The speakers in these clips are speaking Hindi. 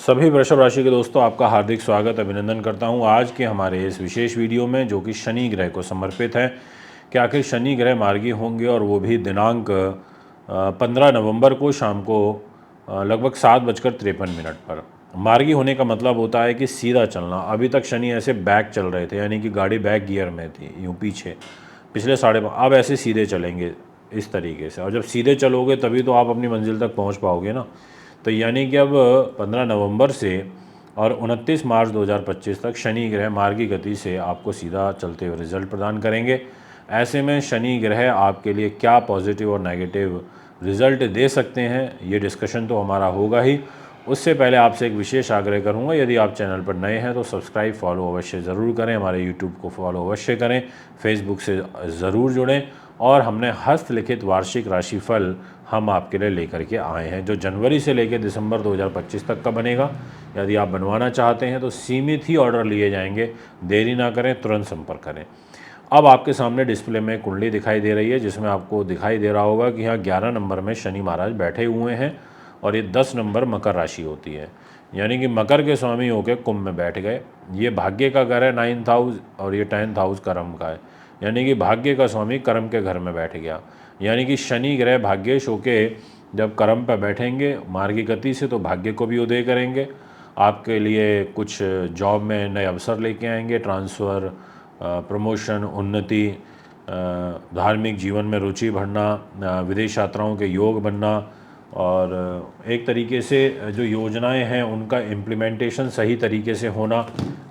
सभी वृषभ राशि के दोस्तों, आपका हार्दिक स्वागत अभिनंदन करता हूं आज के हमारे इस विशेष वीडियो में, जो कि शनि ग्रह को समर्पित है कि आखिर शनि ग्रह मार्गी होंगे, और वो भी दिनांक 15 नवंबर को शाम को लगभग 7:53 पर। मार्गी होने का मतलब होता है कि सीधा चलना। अभी तक शनि ऐसे बैक चल रहे थे, यानी कि गाड़ी बैक गियर में थी, यूँ पीछे पिछले अब ऐसे सीधे चलेंगे इस तरीके से। और जब सीधे चलोगे तभी तो आप अपनी मंजिल तक पहुंच पाओगे ना। तो यानी कि अब 15 नवंबर से और 29 मार्च 2025 तक शनि ग्रह मार्गी गति से आपको सीधा चलते हुए रिजल्ट प्रदान करेंगे। ऐसे में शनि ग्रह आपके लिए क्या पॉजिटिव और नेगेटिव रिजल्ट दे सकते हैं, ये डिस्कशन तो हमारा होगा ही। उससे पहले आपसे एक विशेष आग्रह करूंगा, यदि आप चैनल पर नए हैं तो सब्सक्राइब फॉलो अवश्य ज़रूर करें, हमारे यूट्यूब को फॉलो अवश्य करें, फेसबुक से ज़रूर जुड़ें। और हमने हस्तलिखित वार्षिक राशिफल हम आपके लिए लेकर के आए हैं, जो जनवरी से लेकर दिसंबर 2025 तक का बनेगा। यदि आप बनवाना चाहते हैं तो सीमित ही ऑर्डर लिए जाएंगे, देरी ना करें, तुरंत संपर्क करें। अब आपके सामने डिस्प्ले में कुंडली दिखाई दे रही है, जिसमें आपको दिखाई दे रहा होगा कि यहाँ 11 नंबर में शनि महाराज बैठे हुए हैं, और ये 10 नंबर मकर राशि होती है, यानी कि मकर के स्वामी होकर कुंभ में बैठ गए। ये भाग्य का घर है 9th हाउस, और ये 10th हाउस कर्म का है, यानी कि भाग्य का स्वामी कर्म के घर में बैठ गया। यानी कि शनि ग्रह भाग्येश होके जब कर्म पर बैठेंगे मार्गी गति से, तो भाग्य को भी उदय करेंगे, आपके लिए कुछ जॉब में नए अवसर लेके आएंगे, ट्रांसफ़र, प्रमोशन, उन्नति, धार्मिक जीवन में रुचि बढ़ना, विदेश यात्राओं के योग बनना, और एक तरीके से जो योजनाएं हैं उनका इम्प्लीमेंटेशन सही तरीके से होना।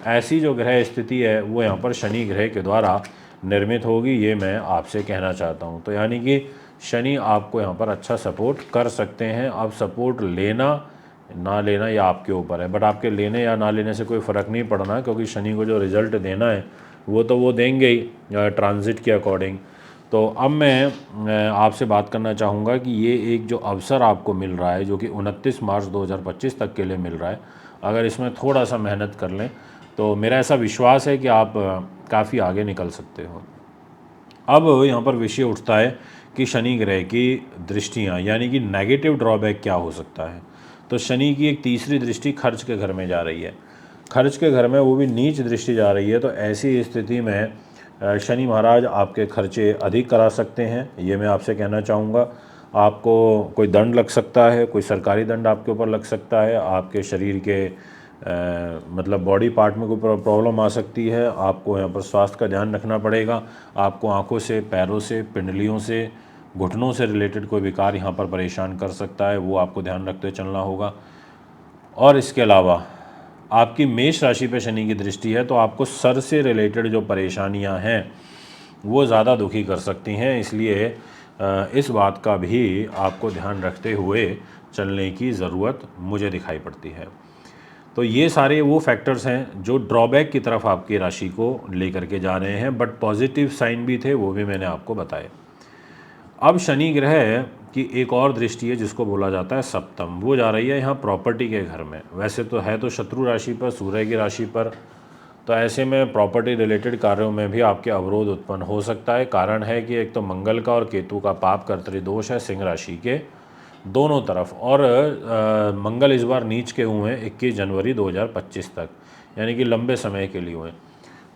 ऐसी जो ग्रह स्थिति है वो यहाँ पर शनि ग्रह के द्वारा निर्मित होगी, ये मैं आपसे कहना चाहता हूँ। तो यानी कि शनि आपको यहाँ पर अच्छा सपोर्ट कर सकते हैं। अब सपोर्ट लेना ना लेना ये आपके ऊपर है, बट आपके लेने या ना लेने से कोई फ़र्क नहीं पड़ना, क्योंकि शनि को जो रिज़ल्ट देना है वो तो वो देंगे ही ट्रांजिट के अकॉर्डिंग। तो अब मैं आपसे बात करना चाहूँगा कि ये एक जो अवसर आपको मिल रहा है, जो कि 29 मार्च 2025 तक के लिए मिल रहा है, अगर इसमें थोड़ा सा मेहनत कर लें तो मेरा ऐसा विश्वास है कि आप काफ़ी आगे निकल सकते हो। अब यहाँ पर विषय उठता है कि शनि ग्रह की दृष्टियाँ, यानी कि नेगेटिव ड्रॉबैक क्या हो सकता है। तो शनि की एक तीसरी दृष्टि खर्च के घर में जा रही है, खर्च के घर में वो भी नीच दृष्टि जा रही है। तो ऐसी स्थिति में शनि महाराज आपके खर्चे अधिक करा सकते हैं, ये मैं आपसे कहना चाहूँगा। आपको कोई दंड लग सकता है, कोई सरकारी दंड आपके ऊपर लग सकता है, आपके शरीर के मतलब बॉडी पार्ट में कोई प्रॉब्लम आ सकती है। आपको यहाँ पर स्वास्थ्य का ध्यान रखना पड़ेगा। आपको आँखों से, पैरों से, पिंडलियों से, घुटनों से रिलेटेड कोई विकार यहाँ पर परेशान कर सकता है, वो आपको ध्यान रखते चलना होगा। और इसके अलावा आपकी मेष राशि पे शनि की दृष्टि है, तो आपको सर से रिलेटेड जो परेशानियां हैं वो ज़्यादा दुखी कर सकती हैं, इसलिए इस बात का भी आपको ध्यान रखते हुए चलने की ज़रूरत मुझे दिखाई पड़ती है। तो ये सारे वो फैक्टर्स हैं जो ड्रॉबैक की तरफ आपकी राशि को लेकर के जा रहे हैं, बट पॉजिटिव साइन भी थे, वो भी मैंने आपको बताए। अब शनि ग्रह की एक और दृष्टि है जिसको बोला जाता है सप्तम, वो जा रही है यहाँ प्रॉपर्टी के घर में। वैसे तो है तो शत्रु राशि पर, सूर्य की राशि पर, तो ऐसे में प्रॉपर्टी रिलेटेड कार्यों में भी आपके अवरोध उत्पन्न हो सकता है। कारण है कि एक तो मंगल का और केतु का पाप कर्तृदोष है सिंह राशि के दोनों तरफ, और मंगल इस बार नीच के हुए हैं 21 जनवरी 2025 तक, यानी कि लंबे समय के लिए हुए।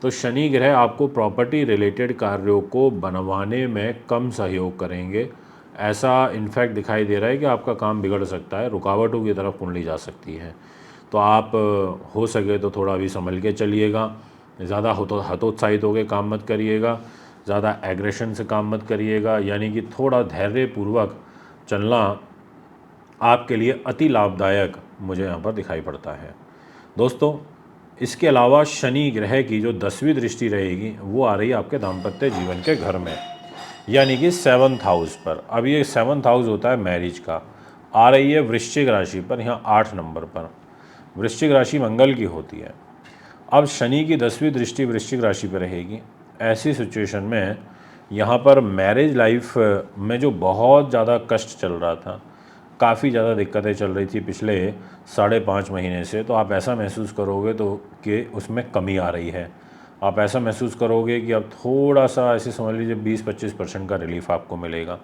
तो शनि ग्रह आपको प्रॉपर्टी रिलेटेड कार्यों को बनवाने में कम सहयोग करेंगे, ऐसा इनफैक्ट दिखाई दे रहा है कि आपका काम बिगड़ सकता है, रुकावटों की तरफ कुंडली जा सकती है। तो आप हो सके तो थोड़ा भी संभल के चलिएगा, ज़्यादा हतोत्साहित होकर काम मत करिएगा, ज़्यादा एग्रेशन से काम मत करिएगा, यानी कि थोड़ा धैर्यपूर्वक चलना आपके लिए अति लाभदायक मुझे यहाँ पर दिखाई पड़ता है दोस्तों। इसके अलावा शनि ग्रह की जो 10वीं दृष्टि रहेगी वो आ रही है आपके दाम्पत्य जीवन के घर में, यानी कि 7th हाउस पर। अब ये 7th हाउस होता है मैरिज का, आ रही है वृश्चिक राशि पर, यहाँ 8 नंबर पर। वृश्चिक राशि मंगल की होती है। अब शनि की 10वीं दृष्टि वृश्चिक राशि पर रहेगी। ऐसी सिचुएशन में यहाँ पर मैरिज लाइफ में जो बहुत ज़्यादा कष्ट चल रहा था, काफ़ी ज़्यादा दिक्कतें चल रही थी पिछले 5.5 महीने से, तो आप ऐसा महसूस करोगे तो कि उसमें कमी आ रही है। आप ऐसा महसूस करोगे कि अब थोड़ा सा ऐसे समझ लीजिए 20-25% का रिलीफ आपको मिलेगा।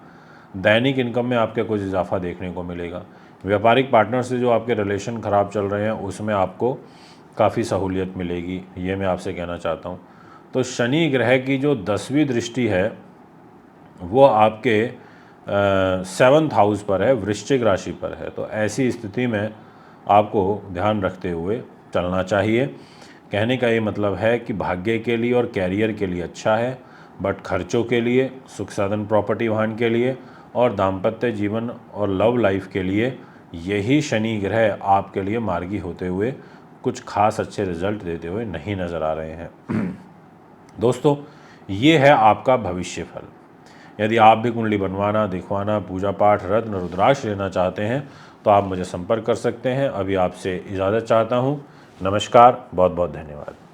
दैनिक इनकम में आपके कुछ इजाफा देखने को मिलेगा। व्यापारिक पार्टनर से जो आपके रिलेशन ख़राब चल रहे हैं उसमें आपको काफ़ी सहूलियत मिलेगी, ये मैं आपसे कहना चाहता हूँ। तो शनि ग्रह की जो 10वीं दृष्टि है वो आपके 7th हाउस पर है, वृश्चिक राशि पर है। तो ऐसी स्थिति में आपको ध्यान रखते हुए चलना चाहिए। कहने का ये मतलब है कि भाग्य के लिए और कैरियर के लिए अच्छा है, बट खर्चों के लिए, सुख साधन, प्रॉपर्टी वाहन के लिए और दाम्पत्य जीवन और लव लाइफ के लिए यही शनि ग्रह आपके लिए मार्गी होते हुए कुछ खास अच्छे रिजल्ट देते हुए नहीं नज़र आ रहे हैं। दोस्तों, ये है आपका भविष्य फल। यदि आप भी कुंडली बनवाना, दिखवाना, पूजा पाठ, रत्न, रुद्राक्ष लेना चाहते हैं तो आप मुझे संपर्क कर सकते हैं। अभी आपसे इजाज़त चाहता हूँ। नमस्कार, बहुत बहुत धन्यवाद।